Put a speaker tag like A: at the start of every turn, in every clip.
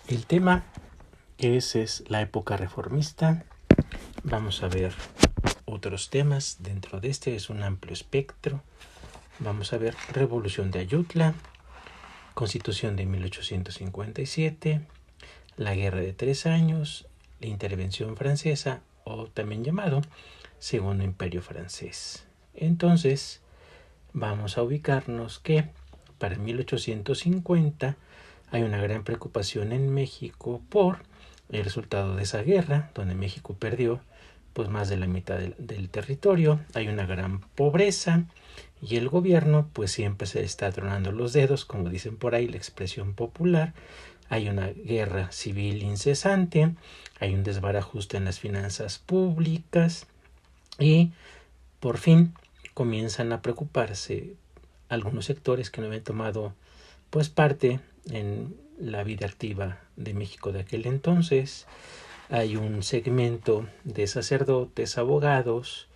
A: El tema es la época reformista. Vamos a ver otros temas. Dentro de este es un amplio espectro. Vamos a ver Revolución de Ayutla, Constitución de 1857, la Guerra de 3 Años, la Intervención Francesa, o también llamado Segundo Imperio Francés. Entonces, vamos a ubicarnos que para 1850 hay una gran preocupación en México por el resultado de esa guerra, donde México perdió pues más de la mitad del territorio. Hay una gran pobreza y el gobierno pues siempre se está tronando los dedos, como dicen por ahí la expresión popular. Hay una guerra civil incesante, hay un desbarajuste en las finanzas públicas y por fin comienzan a preocuparse algunos sectores que no habían tomado pues parte en la vida activa de México de aquel entonces. Hay un segmento de sacerdotes, abogados,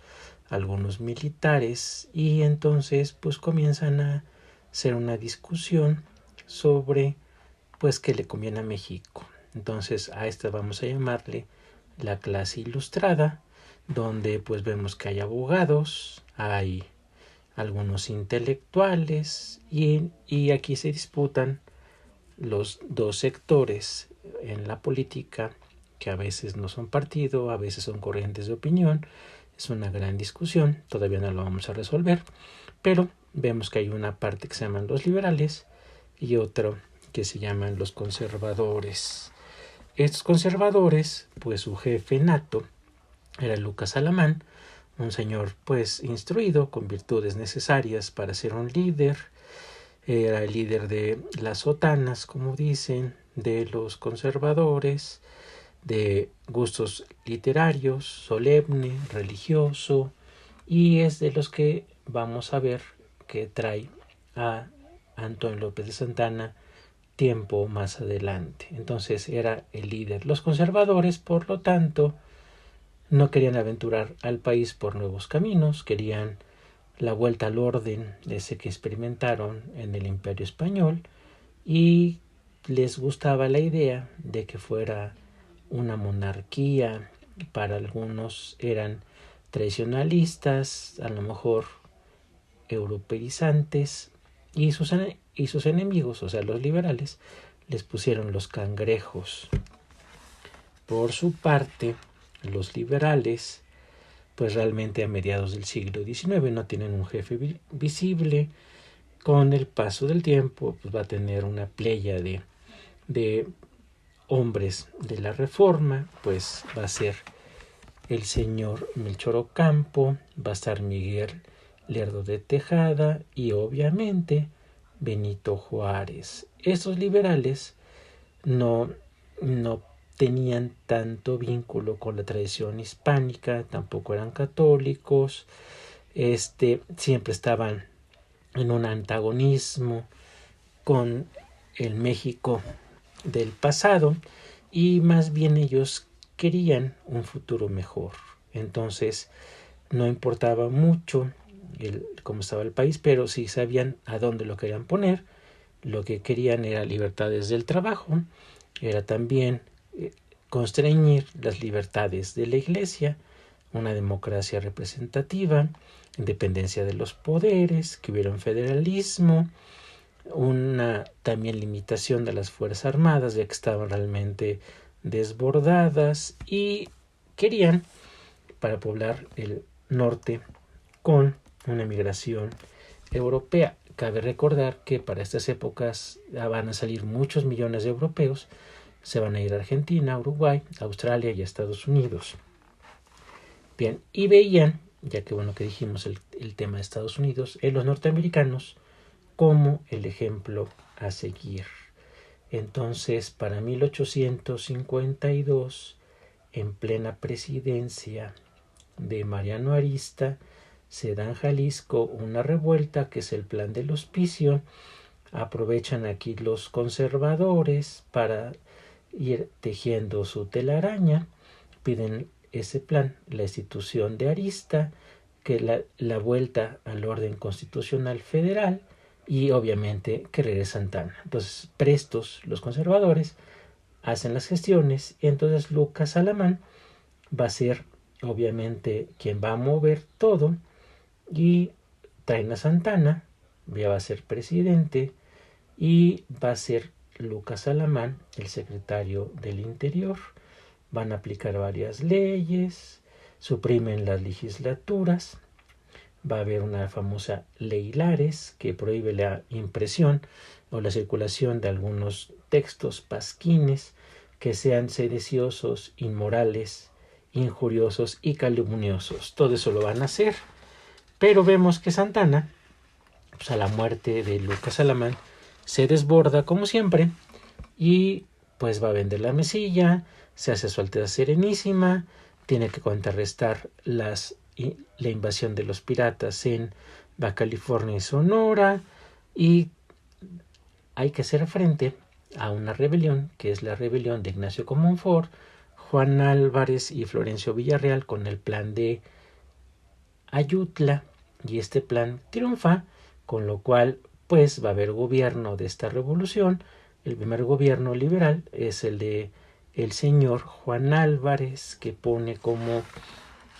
A: algunos militares, y entonces pues comienzan a hacer una discusión sobre pues qué le conviene a México. Entonces a esta vamos a llamarle la clase ilustrada, donde pues vemos que hay abogados, hay algunos intelectuales y aquí se disputan los dos sectores en la política, que a veces no son partido, a veces son corrientes de opinión. Es una gran discusión, todavía no lo vamos a resolver, pero vemos que hay una parte que se llaman los liberales y otra que se llaman los conservadores. Estos conservadores, pues su jefe nato era Lucas Alamán, un señor pues instruido, con virtudes necesarias para ser un líder. Era el líder de las sotanas, como dicen, de los conservadores, de gustos literarios, solemne, religioso, y es de los que vamos a ver que trae a Antonio López de Santana tiempo más adelante. Entonces era el líder. Los conservadores, por lo tanto, no querían aventurar al país por nuevos caminos, querían la vuelta al orden ese que experimentaron en el Imperio Español, y les gustaba la idea de que fuera una monarquía. Para algunos eran tradicionalistas, a lo mejor europeizantes, y sus enemigos, o sea los liberales, les pusieron los cangrejos. Por su parte, los liberales pues realmente a mediados del siglo XIX no tienen un jefe visible. Con el paso del tiempo pues va a tener una playa de hombres de la Reforma, pues va a ser el señor Melchor Ocampo, va a estar Miguel Lerdo de Tejada y obviamente Benito Juárez. Estos liberales no tenían tanto vínculo con la tradición hispánica, tampoco eran católicos, siempre estaban en un antagonismo con el México del pasado, y más bien ellos querían un futuro mejor. Entonces no importaba mucho cómo estaba el país, pero sí sabían a dónde lo querían poner. Lo que querían era libertades del trabajo, era también constreñir las libertades de la Iglesia, una democracia representativa, independencia de los poderes, que hubiera un federalismo, una también limitación de las Fuerzas Armadas, ya que estaban realmente desbordadas, y querían para poblar el norte con una migración europea. Cabe recordar que para estas épocas van a salir muchos millones de europeos, se van a ir a Argentina, Uruguay, Australia y a Estados Unidos. Bien, y veían, ya que bueno que dijimos el tema de Estados Unidos, en los norteamericanos como el ejemplo a seguir. Entonces, para 1852, en plena presidencia de Mariano Arista, se da en Jalisco una revuelta que es el Plan del Hospicio. Aprovechan aquí los conservadores para ir tejiendo su telaraña, piden ese plan, la institución de Arista, que la vuelta al orden constitucional federal, y obviamente que regrese Santana. Entonces, prestos los conservadores hacen las gestiones, y entonces Lucas Alamán va a ser obviamente quien va a mover todo, y traen a Santana, ya va a ser presidente, y va a ser Lucas Alamán el secretario del Interior. Van a aplicar varias leyes, suprimen las legislaturas, va a haber una famosa ley Lares que prohíbe la impresión o la circulación de algunos textos pasquines que sean sediciosos, inmorales, injuriosos y calumniosos. Todo eso lo van a hacer, pero vemos que Santana, pues a la muerte de Lucas Alamán, se desborda como siempre y pues va a vender la mesilla, se hace su Alteza Serenísima, tiene que contrarrestar la invasión de los piratas en Baja California y Sonora, y hay que hacer frente a una rebelión, que es la rebelión de Ignacio Comonfort, Juan Álvarez y Florencio Villarreal, con el plan de Ayutla, y este plan triunfa, con lo cual pues va a haber gobierno de esta revolución. El primer gobierno liberal es el de el señor Juan Álvarez, que pone como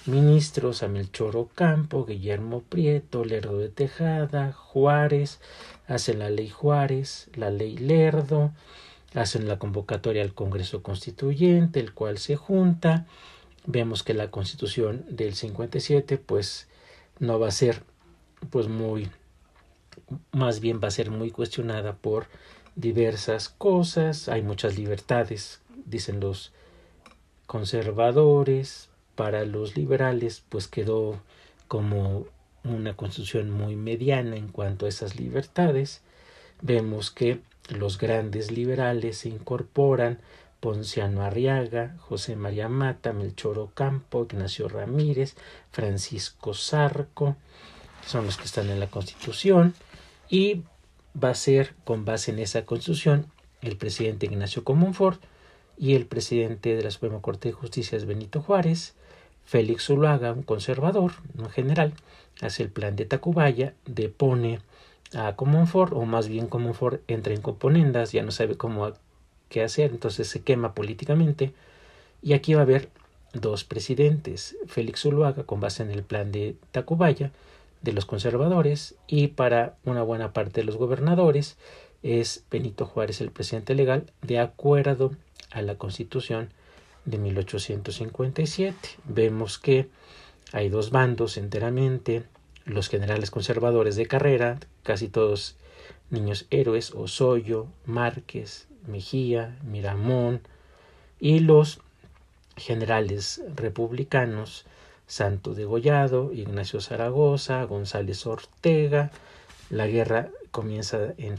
A: ministros a Melchor Ocampo, Guillermo Prieto, Lerdo de Tejada, Juárez, hacen la ley Juárez, la ley Lerdo, hacen la convocatoria al Congreso Constituyente, el cual se junta. Vemos que la Constitución del 57 pues no va a ser pues más bien va a ser muy cuestionada por diversas cosas. Hay muchas libertades, dicen los conservadores. Para los liberales pues quedó como una constitución muy mediana en cuanto a esas libertades. Vemos que los grandes liberales se incorporan: Ponciano Arriaga, José María Mata, Melchor Ocampo, Ignacio Ramírez, Francisco Zarco, son los que están en la Constitución, y va a ser con base en esa Constitución el presidente Ignacio Comonfort, y el presidente de la Suprema Corte de Justicia es Benito Juárez. Félix Zuluaga, un conservador, un general, hace el plan de Tacubaya, depone a Comonfort, o más bien Comonfort entra en componendas, ya no sabe qué hacer, entonces se quema políticamente, y aquí va a haber dos presidentes: Félix Zuluaga, con base en el plan de Tacubaya de los conservadores, y para una buena parte de los gobernadores es Benito Juárez el presidente legal, de acuerdo a la Constitución de 1857. Vemos que hay dos bandos enteramente: los generales conservadores de carrera, casi todos niños héroes: Osoyo, Márquez, Mejía, Miramón, y los generales republicanos: Santo Degollado, Ignacio Zaragoza, González Ortega. La guerra comienza en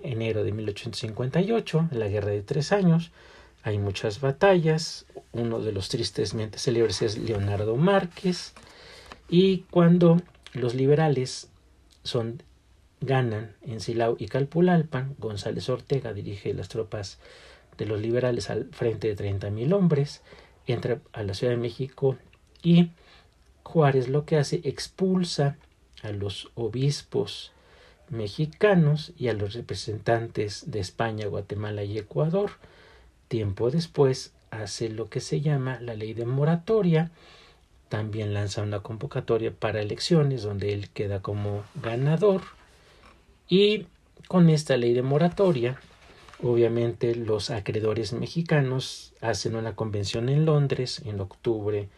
A: enero de 1858, la guerra de 3 años. Hay muchas batallas. Uno de los tristesmente célebres es Leonardo Márquez. Y cuando los liberales ganan en Silao y Calpulalpan, González Ortega dirige las tropas de los liberales al frente de 30,000 hombres, entra a la Ciudad de México, y Juárez lo que hace, expulsa a los obispos mexicanos y a los representantes de España, Guatemala y Ecuador. Tiempo después hace lo que se llama la ley de moratoria. También lanza una convocatoria para elecciones donde él queda como ganador, y con esta ley de moratoria obviamente los acreedores mexicanos hacen una convención en Londres en octubre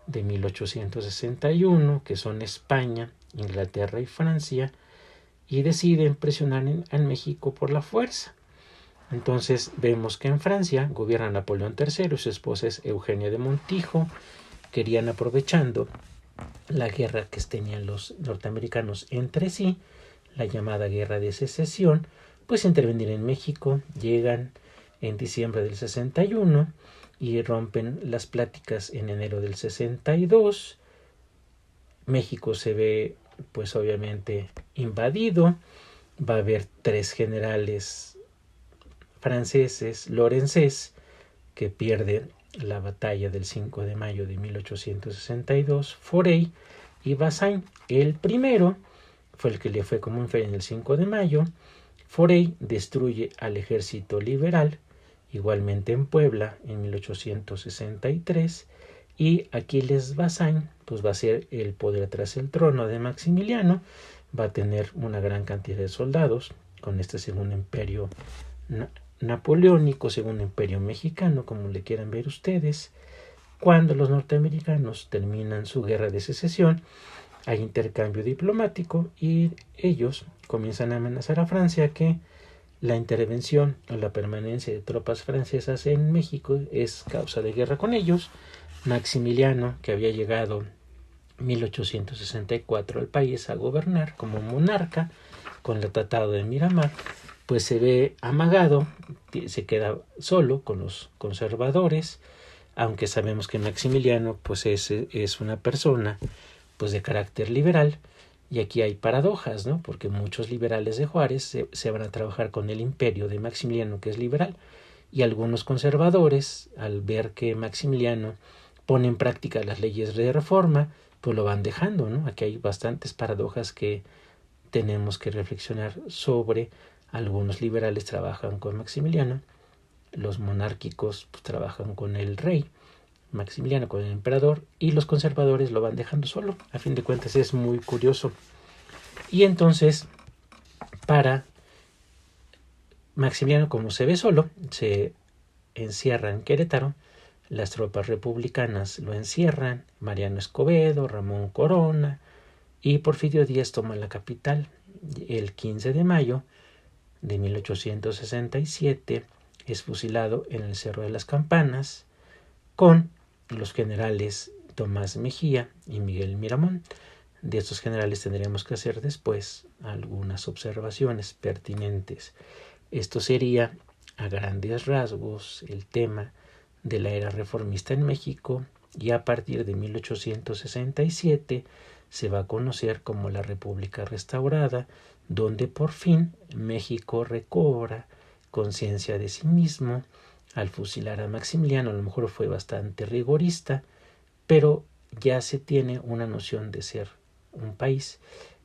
A: de 1861, que son España, Inglaterra y Francia, y deciden presionar en México por la fuerza. Entonces vemos que en Francia gobierna Napoleón III y su esposa es Eugenia de Montijo. Querían, aprovechando la guerra que tenían los norteamericanos entre sí, la llamada Guerra de Secesión, pues intervenir en México. Llegan en diciembre del 61 y rompen las pláticas en enero del 62. México se ve pues obviamente invadido. Va a haber 3 generales franceses, Lorenzés, que pierden la batalla del 5 de mayo de 1862, Forey y Bazaine. El primero fue el que le fue como en el 5 de mayo. Forey destruye al ejército liberal igualmente en Puebla en 1863, y Aquiles Bazaine pues va a ser el poder tras el trono de Maximiliano, va a tener una gran cantidad de soldados con este segundo imperio napoleónico, segundo imperio mexicano, como le quieran ver ustedes. Cuando los norteamericanos terminan su guerra de secesión, hay intercambio diplomático y ellos comienzan a amenazar a Francia que la intervención o la permanencia de tropas francesas en México es causa de guerra con ellos. Maximiliano, que había llegado en 1864 al país a gobernar como monarca con el Tratado de Miramar, pues se ve amagado, se queda solo con los conservadores, aunque sabemos que Maximiliano pues es una persona pues de carácter liberal. Y aquí hay paradojas, ¿no? Porque muchos liberales de Juárez se van a trabajar con el imperio de Maximiliano, que es liberal, y algunos conservadores, al ver que Maximiliano pone en práctica las leyes de reforma, pues lo van dejando, ¿no? Aquí hay bastantes paradojas que tenemos que reflexionar sobre. Algunos liberales trabajan con Maximiliano, los monárquicos pues, trabajan con el rey Maximiliano, con el emperador, y los conservadores lo van dejando solo. A fin de cuentas es muy curioso. Y entonces, para Maximiliano, como se ve solo, se encierra en Querétaro, las tropas republicanas lo encierran, Mariano Escobedo, Ramón Corona y Porfirio Díaz toman la capital. El 15 de mayo de 1867 es fusilado en el Cerro de las Campanas con los generales Tomás Mejía y Miguel Miramón. De estos generales tendremos que hacer después algunas observaciones pertinentes. Esto sería, a grandes rasgos, el tema de la era reformista en México, y a partir de 1867 se va a conocer como la República Restaurada, donde por fin México recobra conciencia de sí mismo. Al fusilar a Maximiliano, a lo mejor fue bastante rigorista, pero ya se tiene una noción de ser un país,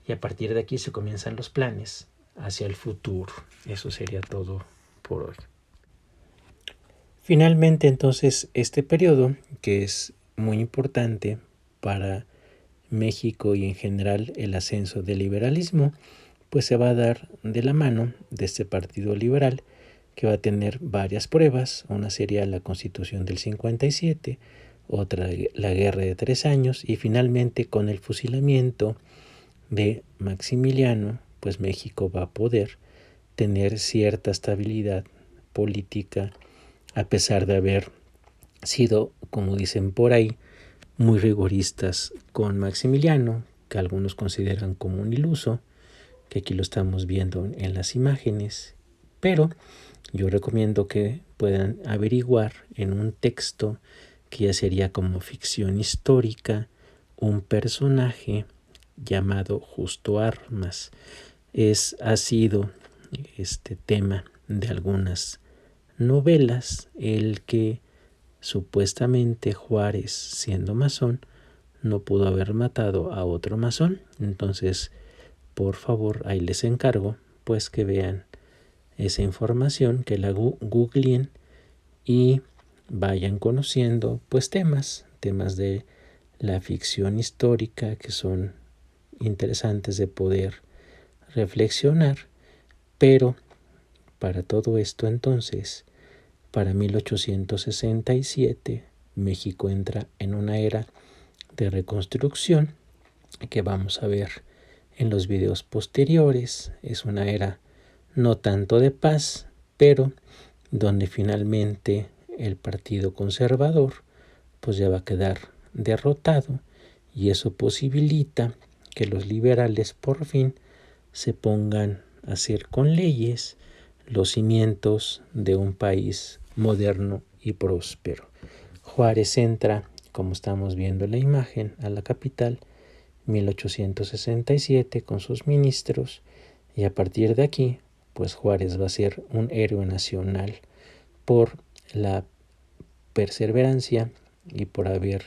A: y a partir de aquí se comienzan los planes hacia el futuro. Eso sería todo por hoy. Finalmente, entonces, este periodo, que es muy importante para México y en general el ascenso del liberalismo, pues se va a dar de la mano de este partido liberal, que va a tener varias pruebas. Una sería la Constitución del 57, otra la Guerra de 3 años, y finalmente con el fusilamiento de Maximiliano, pues México va a poder tener cierta estabilidad política, a pesar de haber sido, como dicen por ahí, muy rigoristas con Maximiliano, que algunos consideran como un iluso, que aquí lo estamos viendo en las imágenes, pero yo recomiendo que puedan averiguar en un texto que ya sería como ficción histórica, un personaje llamado Justo Armas. Ha sido este tema de algunas novelas, el que supuestamente Juárez, siendo masón, no pudo haber matado a otro masón. Entonces, por favor, ahí les encargo pues que vean esa información, que la googleen y vayan conociendo pues temas de la ficción histórica que son interesantes de poder reflexionar. Pero para todo esto, entonces, para 1867 México entra en una era de reconstrucción que vamos a ver en los videos posteriores. Es una era no tanto de paz, pero donde finalmente el Partido Conservador pues ya va a quedar derrotado, y eso posibilita que los liberales por fin se pongan a hacer con leyes los cimientos de un país moderno y próspero. Juárez entra, como estamos viendo en la imagen, a la capital 1867 con sus ministros, y a partir de aquí pues Juárez va a ser un héroe nacional por la perseverancia y por haber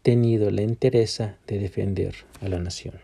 A: tenido la entereza de defender a la nación.